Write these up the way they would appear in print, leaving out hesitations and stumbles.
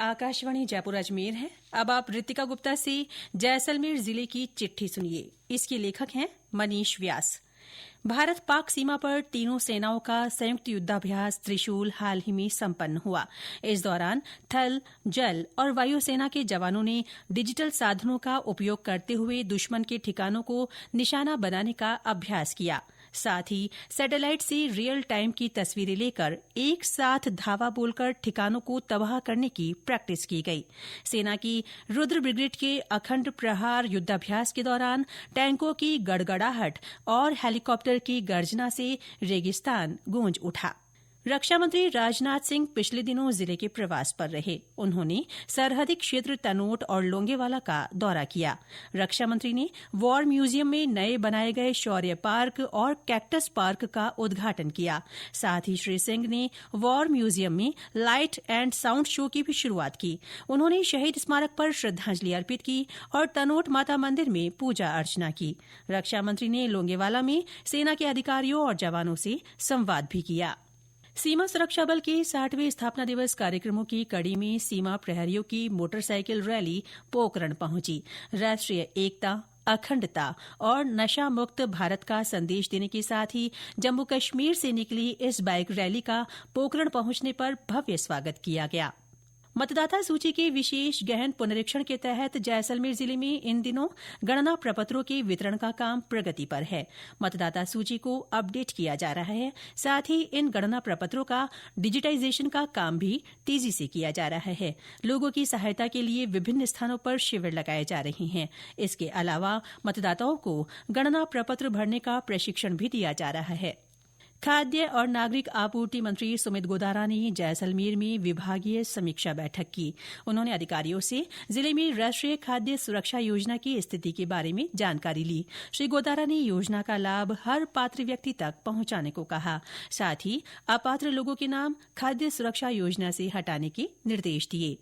आकाशवाणी जयपुर अजमेर है। अब आप रितिका गुप्ता से जैसलमेर जिले की चिट्ठी सुनिए। इसके लेखक हैं मनीष व्यास। भारत पाक सीमा पर तीनों सेनाओं का संयुक्त युद्धाभ्यास त्रिशूल हाल ही में संपन्न हुआ। इस दौरान थल, जल और वायुसेना के जवानों ने डिजिटल साधनों का उपयोग करते हुए दुश्मन के ठिकानों को निशाना बनाने का अभ्यास किया। साथ ही सैटेलाइट से रियल टाइम की तस्वीरें लेकर एक साथ धावा बोलकर ठिकानों को तबाह करने की प्रैक्टिस की गई। सेना की रुद्र ब्रिगेड के अखंड प्रहार युद्धाभ्यास के दौरान टैंकों की गड़गड़ाहट और हेलीकॉप्टर की गर्जना से रेगिस्तान गूंज उठा। रक्षा मंत्री राजनाथ सिंह पिछले दिनों जिले के प्रवास पर रहे। उन्होंने सरहदी क्षेत्र तनोट और लोंगेवाला का दौरा किया। रक्षा मंत्री ने वॉर म्यूजियम में नए बनाए गए शौर्य पार्क और कैक्टस पार्क का उद्घाटन किया। साथ ही श्री सिंह ने वॉर म्यूजियम में लाइट एंड साउंड शो की भी शुरूआत की। उन्होंने शहीद स्मारक पर श्रद्धांजलि अर्पित की और तनोट माता मंदिर में पूजा अर्चना की। रक्षा मंत्री ने लोंगेवाला में सेना के अधिकारियों और जवानों से संवाद भी किया। सीमा सुरक्षा बल के 60वें स्थापना दिवस कार्यक्रमों की कड़ी में सीमा प्रहरियों की मोटरसाइकिल रैली पोकरण पहुंची। राष्ट्रीय एकता, अखंडता और नशा मुक्त भारत का संदेश देने के साथ ही जम्मू कश्मीर से निकली इस बाइक रैली का पोकरण पहुंचने पर भव्य स्वागत किया गया। मतदाता सूची के विशेष गहन पुनरीक्षण के तहत जैसलमेर जिले में इन दिनों गणना प्रपत्रों के वितरण का काम प्रगति पर है। मतदाता सूची को अपडेट किया जा रहा है। साथ ही इन गणना प्रपत्रों का डिजिटाइजेशन का काम भी तेजी से किया जा रहा है। लोगों की सहायता के लिए विभिन्न स्थानों पर शिविर लगाए जा रहे हैं। इसके अलावा मतदाताओं को गणना प्रपत्र भरने का प्रशिक्षण भी दिया जा रहा है। खाद्य और नागरिक आपूर्ति मंत्री सुमित गोदारा ने जैसलमेर में विभागीय समीक्षा बैठक की। उन्होंने अधिकारियों से जिले में राष्ट्रीय खाद्य सुरक्षा योजना की स्थिति के बारे में जानकारी ली। श्री गोदारा ने योजना का लाभ हर पात्र व्यक्ति तक पहुंचाने को कहा। साथ ही अपात्र लोगों के नाम खाद्य सुरक्षा योजना से हटाने के निर्देश दिए।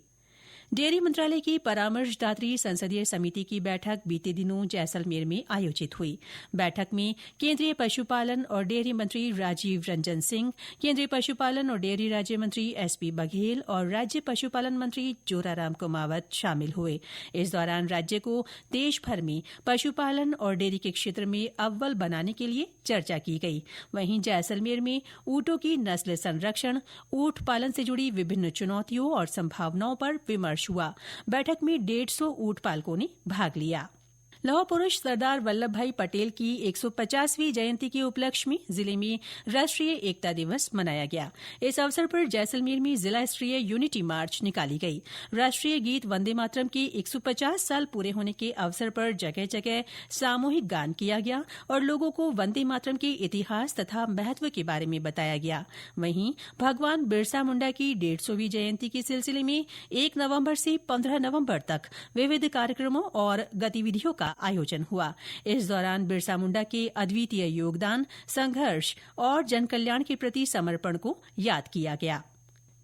डेयरी मंत्रालय की परामर्शदात्री संसदीय समिति की बैठक बीते दिनों जैसलमेर में आयोजित हुई। बैठक में केंद्रीय पशुपालन और डेयरी मंत्री राजीव रंजन सिंह, केंद्रीय पशुपालन और डेयरी राज्य मंत्री एसपी बघेल और राज्य पशुपालन मंत्री जोराराम कुमावत शामिल हुए। इस दौरान राज्य को देश भर में पशुपालन और डेयरी के क्षेत्र में अव्वल बनाने के लिए चर्चा की गई। वहीं जैसलमेर में ऊंटों की नस्ल संरक्षण, ऊंट पालन से जुड़ी विभिन्न चुनौतियों और संभावनाओं पर विमर्श हुआ। बैठक में 150 ऊंट पालकों ने भाग लिया। लौह पुरुष सरदार वल्लभ भाई पटेल की 150वीं जयंती के उपलक्ष्य में जिले में राष्ट्रीय एकता दिवस मनाया गया। इस अवसर पर जैसलमेर में जिला स्तरीय यूनिटी मार्च निकाली गई। राष्ट्रीय गीत वंदे मातरम के 150 साल पूरे होने के अवसर पर जगह जगह सामूहिक गान किया गया और लोगों को वंदे मातरम के इतिहास तथा महत्व के बारे में बताया गया। वहीं भगवान बिरसा मुंडा की 150वीं जयंती के सिलसिले में 1 नवंबर से 15 नवंबर तक विविध कार्यक्रमों और गतिविधियों का आयोजन हुआ। इस दौरान बिरसा मुंडा के अद्वितीय योगदान, संघर्ष और जनकल्याण के प्रति समर्पण को याद किया गया।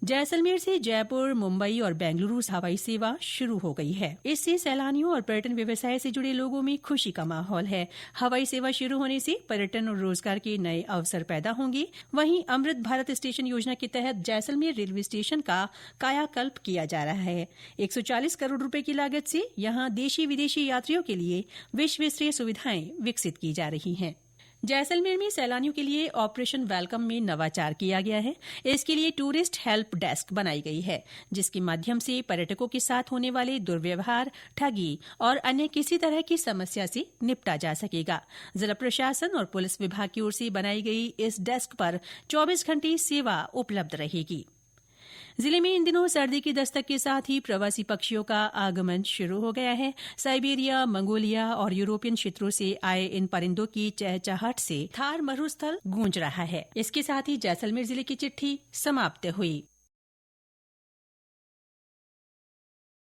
जैसलमेर से जयपुर, मुंबई और बेंगलुरु हवाई सेवा शुरू हो गई है। इससे सैलानियों और पर्यटन व्यवसाय से जुड़े लोगों में खुशी का माहौल है। हवाई सेवा शुरू होने से पर्यटन और रोजगार के नए अवसर पैदा होंगे। वहीं अमृत भारत स्टेशन योजना के तहत जैसलमेर रेलवे स्टेशन का कायाकल्प किया जा रहा है। 140 करोड़ रुपए की लागत से यहां देशी विदेशी यात्रियों के लिए विश्व स्तरीय सुविधाएं विकसित की जा रही हैं। जैसलमेर में सैलानियों के लिए ऑपरेशन वेलकम में नवाचार किया गया है। इसके लिए टूरिस्ट हेल्प डेस्क बनाई गई है, जिसके माध्यम से पर्यटकों के साथ होने वाले दुर्व्यवहार, ठगी और अन्य किसी तरह की समस्या से निपटा जा सकेगा। जिला प्रशासन और पुलिस विभाग की ओर से बनाई गई इस डेस्क पर 24 घंटे सेवा उपलब्ध रहेगी। जिले में इन दिनों सर्दी की दस्तक के साथ ही प्रवासी पक्षियों का आगमन शुरू हो गया है। साइबेरिया, मंगोलिया और यूरोपियन क्षेत्रों से आए इन परिंदों की चहचहाट से थार मरुस्थल गूंज रहा है। इसके साथ ही जैसलमेर जिले की चिट्ठी समाप्त हुई।